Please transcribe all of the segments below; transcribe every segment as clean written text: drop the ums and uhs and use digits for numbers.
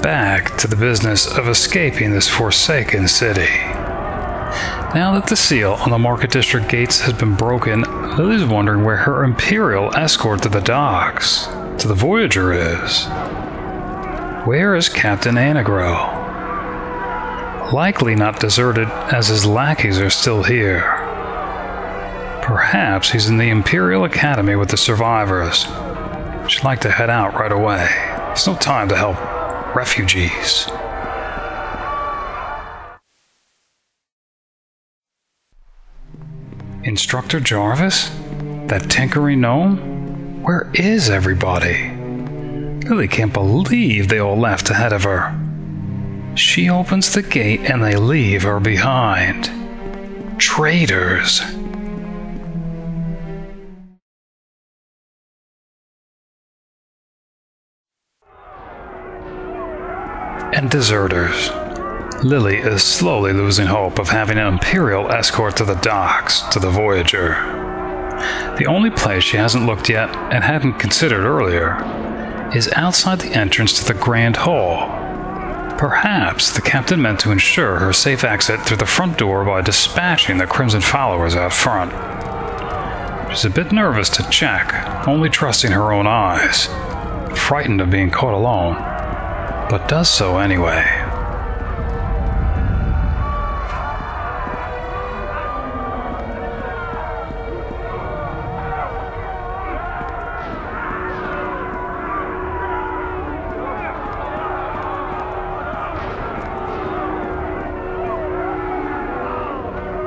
back to the business of escaping this forsaken city. Now that the seal on the Market District gates has been broken, Lilly's wondering where her imperial escort to the docks, to the Voyager, is. Where is Captain Anagril? Likely not deserted, as his lackeys are still here. Perhaps he's in the Imperial Academy with the survivors. She'd like to head out right away. There's no time to help refugees. Instructor Jarvis? That tinkering gnome? Where is everybody? Lilly can't believe they all left ahead of her. She opens the gate and they leave her behind. Traitors. And deserters. Lilly is slowly losing hope of having an imperial escort to the docks, to the Voyager. The only place she hasn't looked yet, and hadn't considered earlier, is outside the entrance to the Grand Hall. Perhaps the captain meant to ensure her safe exit through the front door by dispatching the Crimson followers out front. She's a bit nervous to check, only trusting her own eyes, frightened of being caught alone, but does so anyway.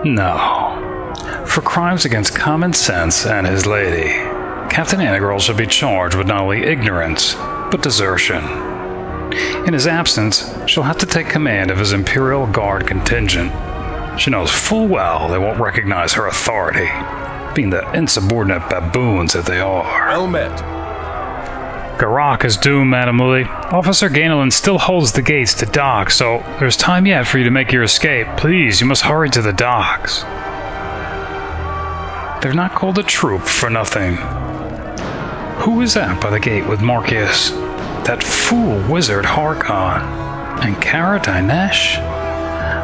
No. For crimes against common sense and his lady, Captain Anagril should be charged with not only ignorance, but desertion. In his absence, she'll have to take command of his Imperial Guard contingent. She knows full well they won't recognize her authority, being the insubordinate baboons that they are. Well met. Ghaarak is doomed, Madam Lilly. Officer Ganolin still holds the gates to docks, so there's time yet for you to make your escape. Please, you must hurry to the docks. They're not called a troop for nothing. Who is that by the gate with Markius? That fool wizard Harkon. And Kara Dinesh?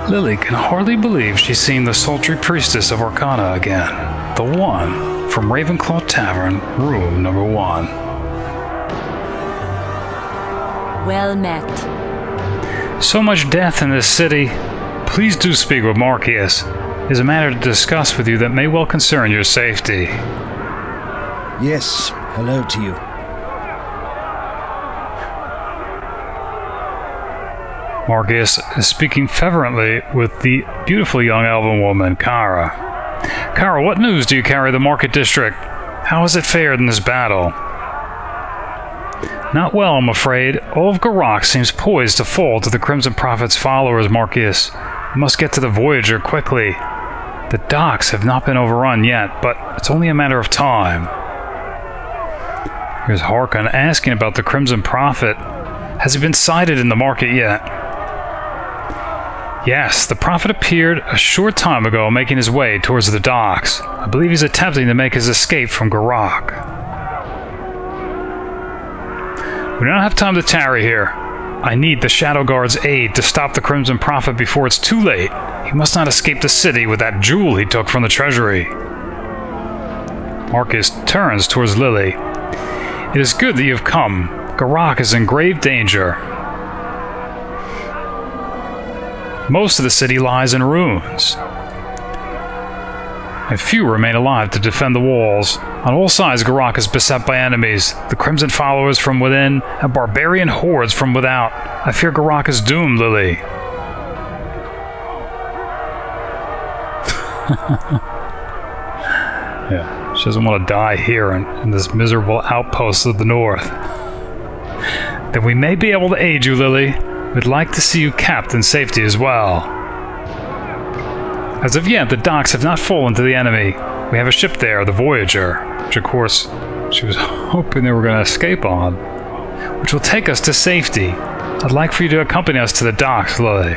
Lilly can hardly believe she's seen the sultry priestess of Arcana again. The one from Ravenclaw Tavern, room number 1. Well met. So much death in this city. Please do speak with Markius. It is a matter to discuss with you that may well concern your safety. Yes, hello to you. Markius is speaking fervently with the beautiful young elven woman, Kara. Kara, what news do you carry the Market District? How has it fared in this battle? Not well, I'm afraid. All of Ghaarak seems poised to fall to the Crimson Prophet's followers, Markius. You must get to the Voyager quickly. The docks have not been overrun yet, but it's only a matter of time. Here's Harkon asking about the Crimson Prophet. Has he been sighted in the market yet? Yes, the Prophet appeared a short time ago making his way towards the docks. I believe he's attempting to make his escape from Ghaarak. We don't have time to tarry here. I need the ShadowGuard's aid to stop the Crimson Prophet before it's too late. He must not escape the city with that jewel he took from the treasury. Markius turns towards Lilly. It is good that you have come. Ghaarak is in grave danger. Most of the city lies in ruins, and few remain alive to defend the walls. On all sides, Ghaarak is beset by enemies, the Crimson followers from within, and barbarian hordes from without. I fear Ghaarak is doomed, Lilly. Yeah, she doesn't want to die here in this miserable outpost of the north. Then we may be able to aid you, Lilly. We'd like to see you capped in safety as well. As of yet, the docks have not fallen to the enemy. We have a ship there, the Voyager, which of course she was hoping they were going to escape on, which will take us to safety. I'd like for you to accompany us to the docks, Lilly.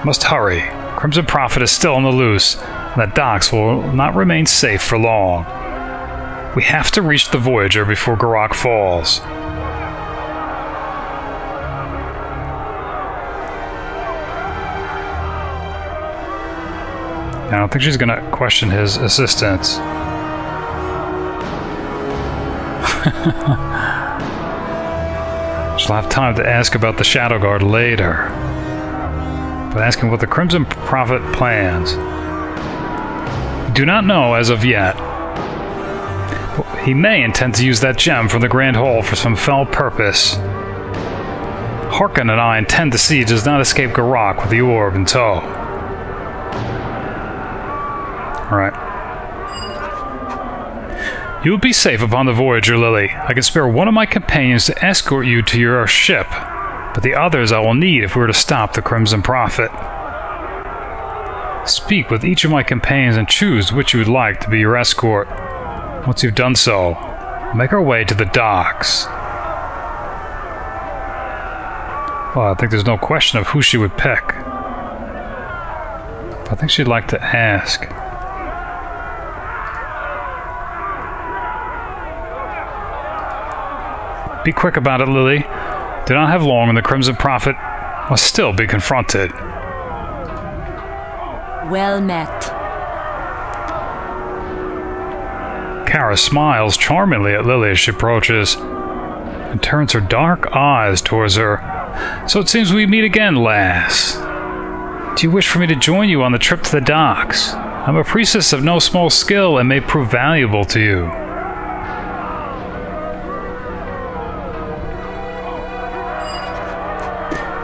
Must hurry. Crimson Prophet is still on the loose, and the docks will not remain safe for long. We have to reach the Voyager before Ghaarak falls. I don't think she's gonna question his assistance. She'll have time to ask about the ShadowGuard later. But asking what the Crimson Prophet plans. We do not know as of yet. He may intend to use that gem from the Grand Hall for some foul purpose. Harkon and I intend the siege does not escape Ghaarak with the orb in tow. Alright. You will be safe upon the Voyager, Lilly. I can spare one of my companions to escort you to your ship, but the others I will need if we are to stop the Crimson Prophet. Speak with each of my companions and choose which you would like to be your escort. Once you've done so, make our way to the docks. Well, I think there's no question of who she would pick. But I think she'd like to ask. Be quick about it, Lilly. Do not have long and the Crimson Prophet must still be confronted. Well met. Kara smiles charmingly at Lilly as she approaches and turns her dark eyes towards her. So it seems we meet again, lass. Do you wish for me to join you on the trip to the docks? I'm a priestess of no small skill and may prove valuable to you.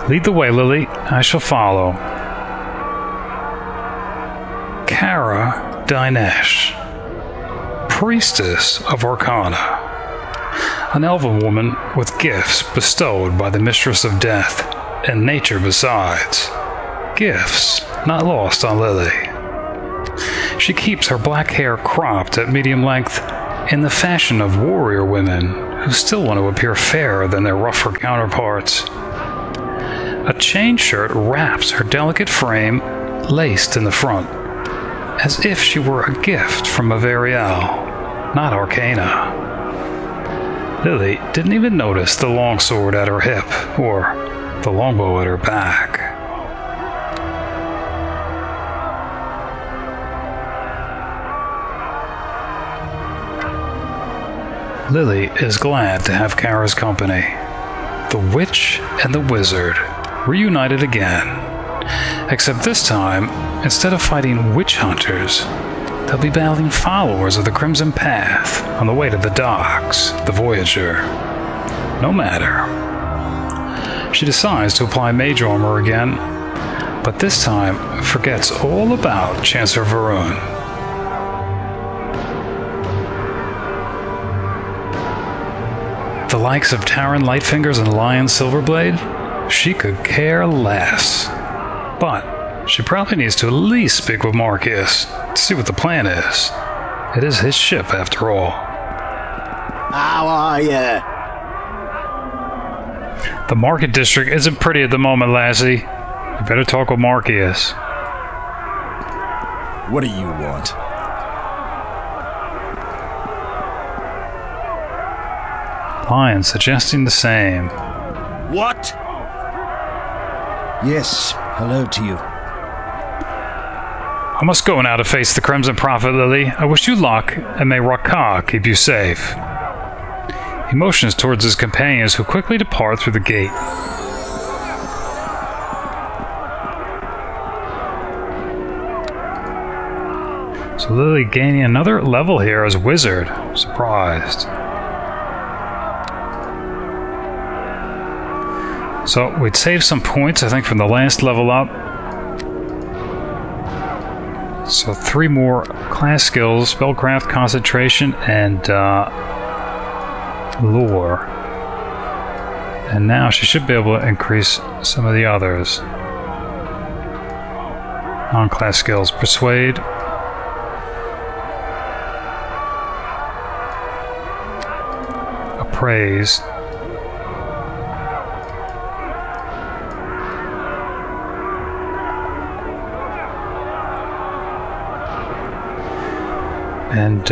Lead the way, Lilly. I shall follow. Kara Dinesh, priestess of Arcana. An elven woman with gifts bestowed by the Mistress of Death, and nature besides. Gifts not lost on Lilly. She keeps her black hair cropped at medium length in the fashion of warrior women who still want to appear fairer than their rougher counterparts. A chain shirt wraps her delicate frame, laced in the front, as if she were a gift from Averial, not Arcana. Lilly didn't even notice the longsword at her hip, or the longbow at her back. Lilly is glad to have Kara's company. The witch and the wizard reunited again. Except this time, instead of fighting witch hunters, they'll be battling followers of the Crimson Path on the way to the docks, the Voyager. No matter. She decides to apply mage armor again, but this time forgets all about Chancellor Varun. The likes of Tarin Lightfingers and Lyen Silverblade? She could care less. But she probably needs to at least speak with Markius to see what the plan is. It is his ship, after all. How are you? The market district isn't pretty at the moment, lassie. You better talk with Markius. What do you want? Lyen suggesting the same. What? Yes, hello to you. I must go now to face the Crimson Prophet, Lilly. I wish you luck, and may Rakah keep you safe. He motions towards his companions, who quickly depart through the gate. So Lilly gaining another level here as wizard. Surprised. So we'd save some points, I think, from the last level up. So 3 more class skills: spellcraft, concentration, and lore. And now she should be able to increase some of the others. Non-class skills: persuade, appraise, and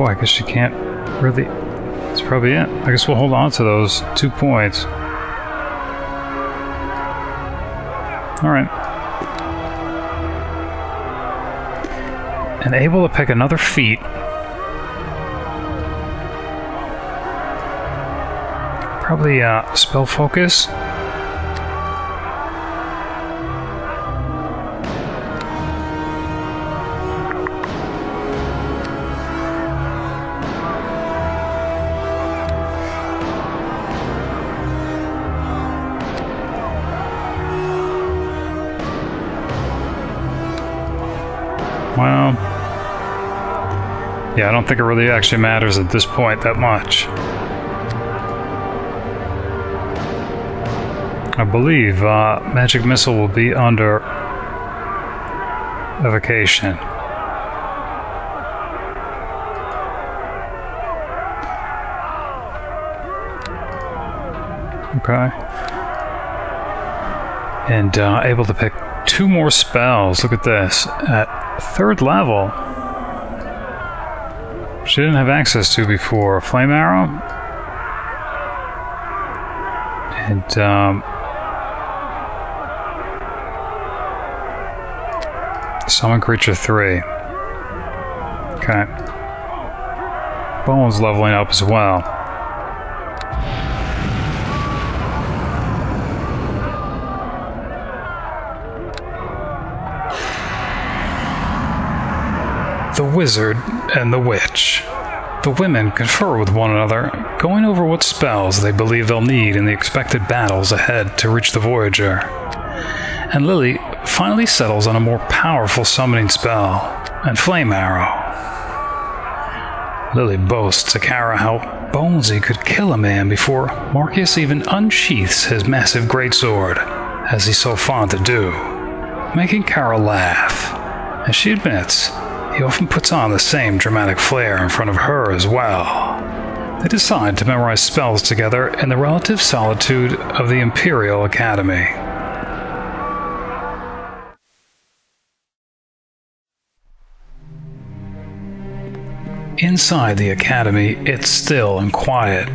Boy, I guess she can't really... That's probably it. I guess we'll hold on to those 2 points. Alright. And able to pick another feat. Probably spell focus. Well, yeah, I don't think it really actually matters at this point that much. I believe Magic Missile will be under evocation. Okay. And able to pick 2 more spells. Look at this. At 3rd level, she didn't have access to before. Flame Arrow. And Summon Creature 3. Okay. Bone's leveling up as well. The Wizard and the Witch. The women confer with one another, going over what spells they believe they'll need in the expected battles ahead to reach the Voyager. And Lilly finally settles on a more powerful summoning spell, and Flame Arrow. Lilly boasts to Kara how Bonesy could kill a man before Markius even unsheaths his massive greatsword, as he's so fond to do, making Kara laugh, as she admits he often puts on the same dramatic flair in front of her as well. They decide to memorize spells together in the relative solitude of the Imperial Academy. Inside the Academy, it's still and quiet.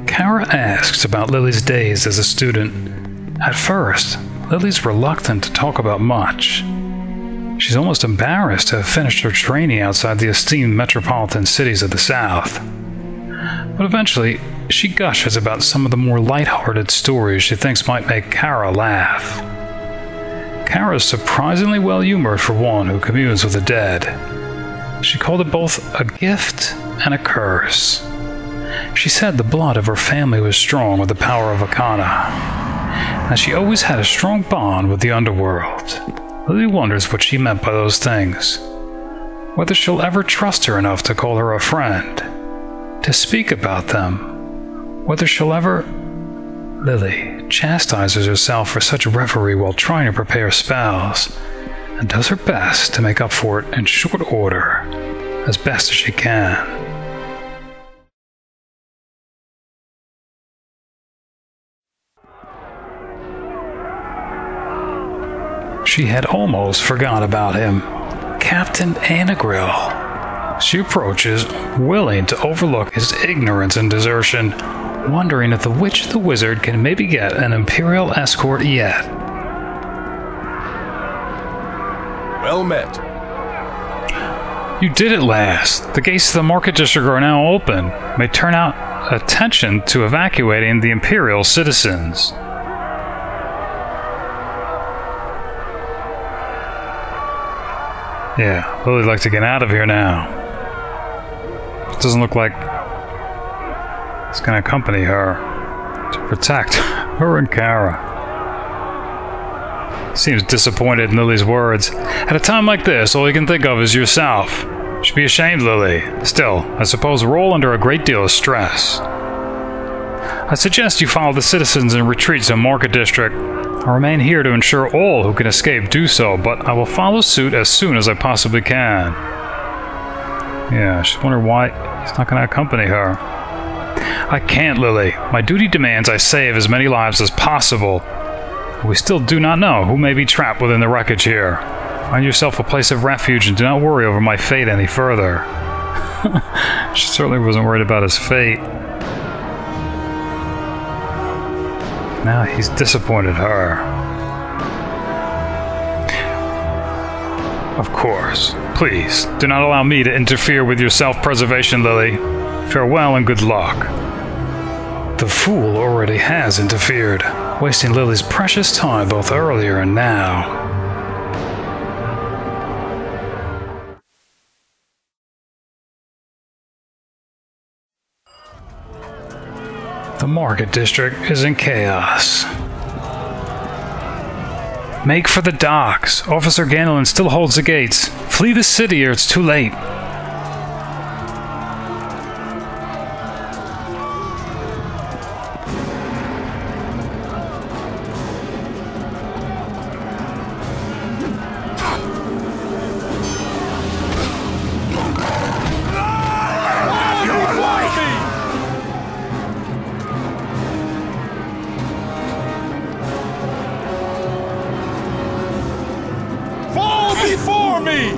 Kara asks about Lilly's days as a student. At first, Lilly's reluctant to talk about much. She's almost embarrassed to have finished her training outside the esteemed metropolitan cities of the South. But eventually, she gushes about some of the more lighthearted stories she thinks might make Kara laugh. Kara's surprisingly well-humored for one who communes with the dead. She called it both a gift and a curse. She said the blood of her family was strong with the power of Arcana, and she always had a strong bond with the underworld. Lilly wonders what she meant by those things. Whether she'll ever trust her enough to call her a friend, to speak about them. Whether she'll ever... Lilly chastises herself for such reverie while trying to prepare spells, and does her best to make up for it in short order, as best as she can. She had almost forgot about him. Captain Anagril. She approaches, willing to overlook his ignorance and desertion, wondering if the Witch and the Wizard can maybe get an Imperial escort yet. Well met. You did it last. The gates to the market district are now open. May turn out attention to evacuating the Imperial citizens. Yeah, Lily'd like to get out of here now. It doesn't look like it's going to accompany her to protect her and Kara. Seems disappointed in Lily's words. At a time like this, all you can think of is yourself. You should be ashamed, Lilly. Still, I suppose we're all under a great deal of stress. I suggest you follow the citizens in retreats in Market District. I remain here to ensure all who can escape do so, but I will follow suit as soon as I possibly can. Yeah, I just wonder why he's not going to accompany her. I can't, Lilly. My duty demands I save as many lives as possible. We still do not know who may be trapped within the wreckage here. Find yourself a place of refuge and do not worry over my fate any further. She certainly wasn't worried about his fate. Now he's disappointed her. Of course. Please, do not allow me to interfere with your self-preservation, Lily. Farewell and good luck. The fool already has interfered, wasting Lily's precious time both earlier and now. The market district is in chaos. Make for the docks. Officer Ganolin still holds the gates. Flee the city or it's too late. Before me!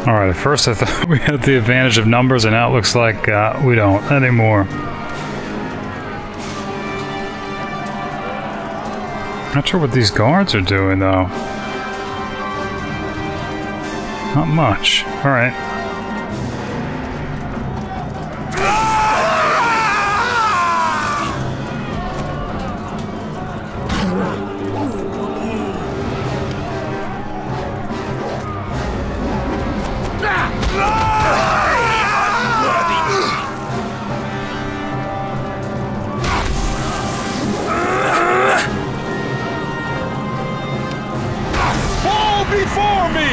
Alright, at first I thought we had the advantage of numbers, and now it looks like we don't anymore. Not sure what these guards are doing, though. Not much. Alright. Before me!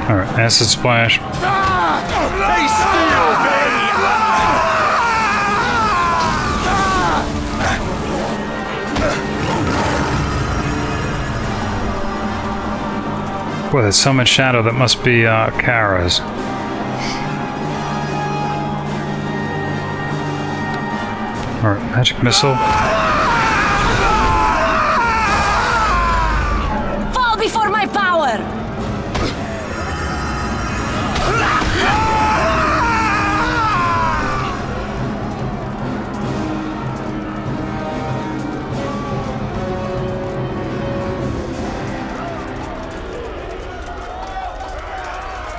Alright, acid splash. Stay still, baby! Boy, that summoned shadow, that must be Kara's. Alright, magic missile. Before my power!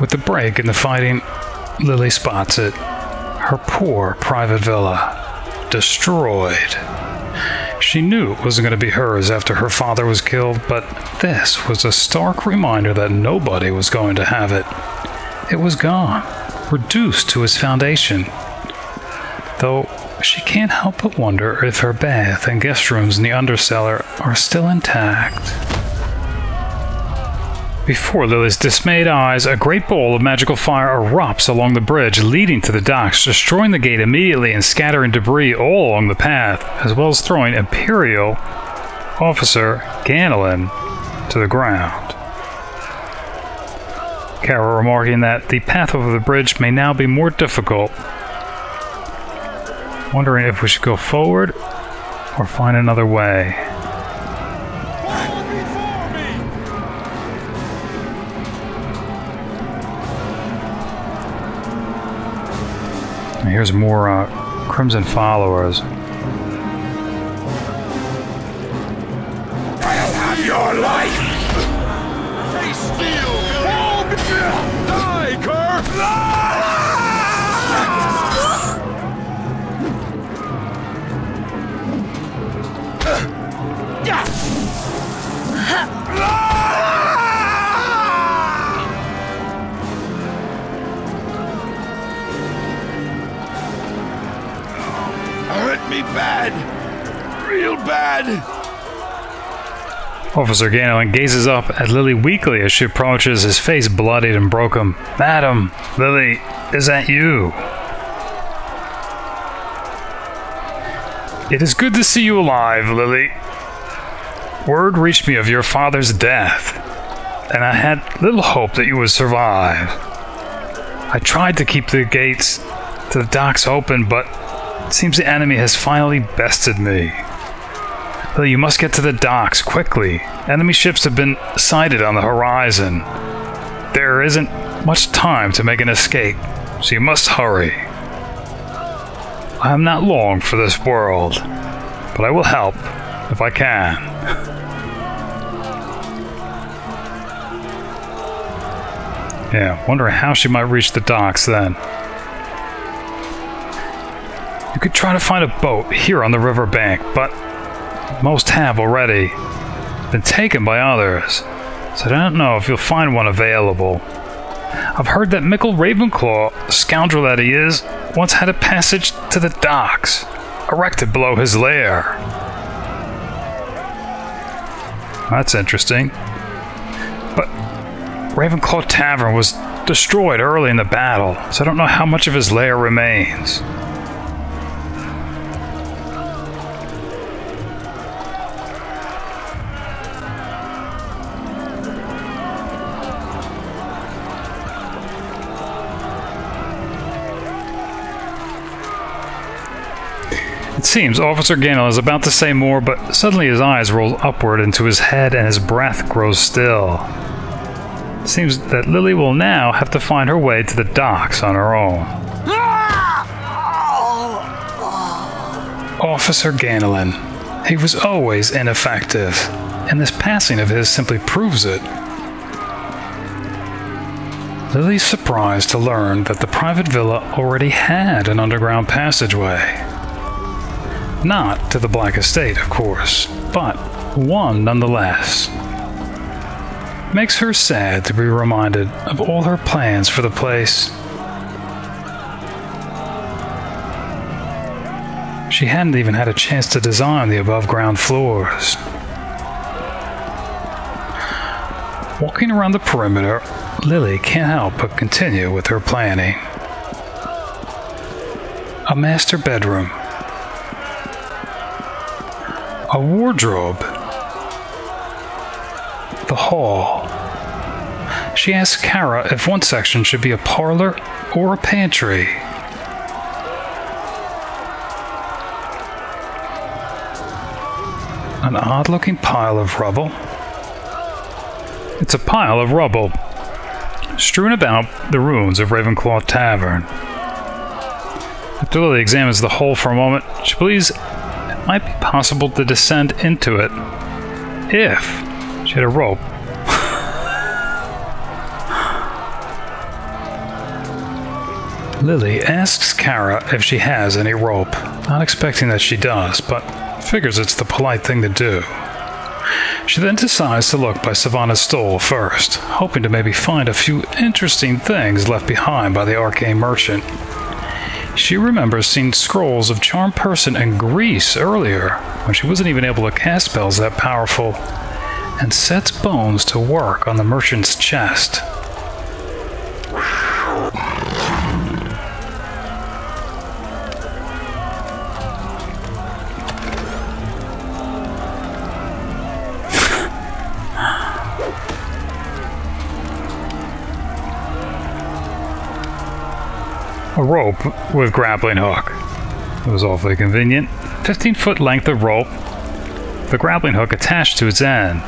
With the break in the fighting, Lily spots it. Her poor private villa. Destroyed. She knew it wasn't going to be hers after her father was killed, but this was a stark reminder that nobody was going to have it. It was gone, reduced to its foundation. Though she can't help but wonder if her bath and guest rooms in the undercellar are still intact. Before Lily's dismayed eyes, a great bowl of magical fire erupts along the bridge leading to the docks, destroying the gate immediately and scattering debris all along the path, as well as throwing Imperial Officer Ganolin to the ground. Kara remarking that the path over the bridge may now be more difficult, wondering if we should go forward or find another way. Here's more Crimson followers. I'll have your life! Stay still! Die, Kerr! Hurt me bad. Real bad. Officer Ganolin gazes up at Lily weakly as she approaches, his face bloodied and broken. Madam, Lily, is that you? It is good to see you alive, Lily. Word reached me of your father's death, and I had little hope that you would survive. I tried to keep the gates to the docks open, but It seems the enemy has finally bested me. Lily, you must get to the docks quickly. Enemy ships have been sighted on the horizon. There isn't much time to make an escape, so you must hurry. I am not long for this world, but I will help if I can. Yeah, wondering how she might reach the docks then. You could try to find a boat here on the riverbank, but most have already been taken by others, so I don't know if you'll find one available. I've heard that Mickle Ravenclaw, scoundrel that he is, once had a passage to the docks, erected below his lair. That's interesting. But Ravenclaw Tavern was destroyed early in the battle, so I don't know how much of his lair remains. It seems Officer Ganolin is about to say more, but suddenly his eyes roll upward into his head and his breath grows still. It seems that Lily will now have to find her way to the docks on her own. Officer Ganolin. He was always ineffective, and this passing of his simply proves it. Lily's surprised to learn that the private villa already had an underground passageway. Not to the Black Estate, of course, but one nonetheless. Makes her sad to be reminded of all her plans for the place. She hadn't even had a chance to design the above-ground floors. Walking around the perimeter, Lily can't help but continue with her planning. A master bedroom. A wardrobe. The hall. She asks Kara if one section should be a parlor or a pantry. An odd-looking pile of rubble. It's a pile of rubble, strewn about the ruins of Ravenclaw Tavern. After Lily examines the hole for a moment, she believes it might be possible to descend into it if she had a rope. Lily asks Kara if she has any rope, not expecting that she does, but figures it's the polite thing to do. She then decides to look by Savannah's stole first, hoping to maybe find a few interesting things left behind by the arcane merchant. She remembers seeing scrolls of Charmed Person in Greece earlier, when she wasn't even able to cast spells that powerful, and sets Bones to work on the merchant's chest. A rope with grappling hook. It was awfully convenient. 15-foot length of rope, the grappling hook attached to its end.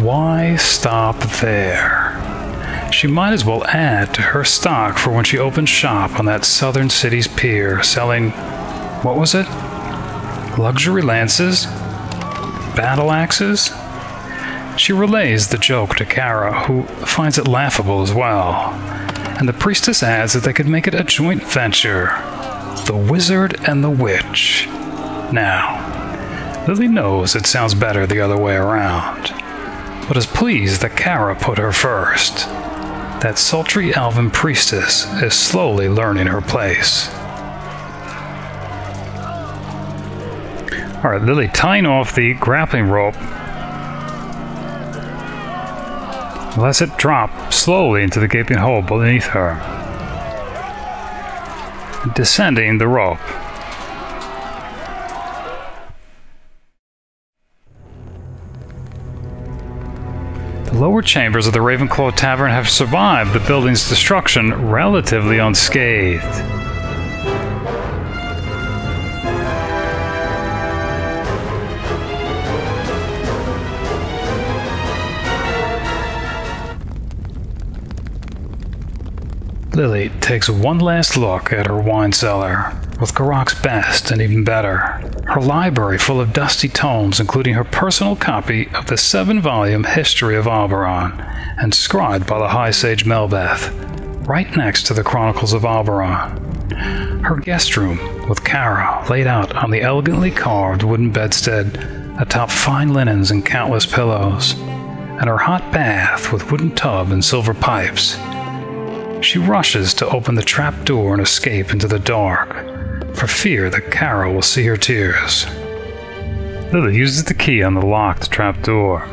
Why stop there? She might as well add to her stock for when she opens shop on that southern city's pier, selling, what was it? Luxury lances? Battle axes? She relays the joke to Kara, who finds it laughable as well, and the priestess adds that they could make it a joint venture. The wizard and the witch. Now, Lily knows it sounds better the other way around, but is pleased that Kara put her first. That sultry elven priestess is slowly learning her place. Alright, Lily tying off the grappling rope lets it drop slowly into the gaping hole beneath her, descending the rope. The lower chambers of the Ravenclaw Tavern have survived the building's destruction relatively unscathed. Lily takes one last look at her wine cellar, with Ghaarak's best and even better. Her library full of dusty tomes, including her personal copy of the 7-volume History of Oberon, inscribed by the High Sage Melbeth, right next to the Chronicles of Oberon. Her guest room, with Kara laid out on the elegantly carved wooden bedstead atop fine linens and countless pillows, and her hot bath with wooden tub and silver pipes. She rushes to open the trap door and escape into the dark, for fear that Kara will see her tears. Lily uses the key on the locked trap door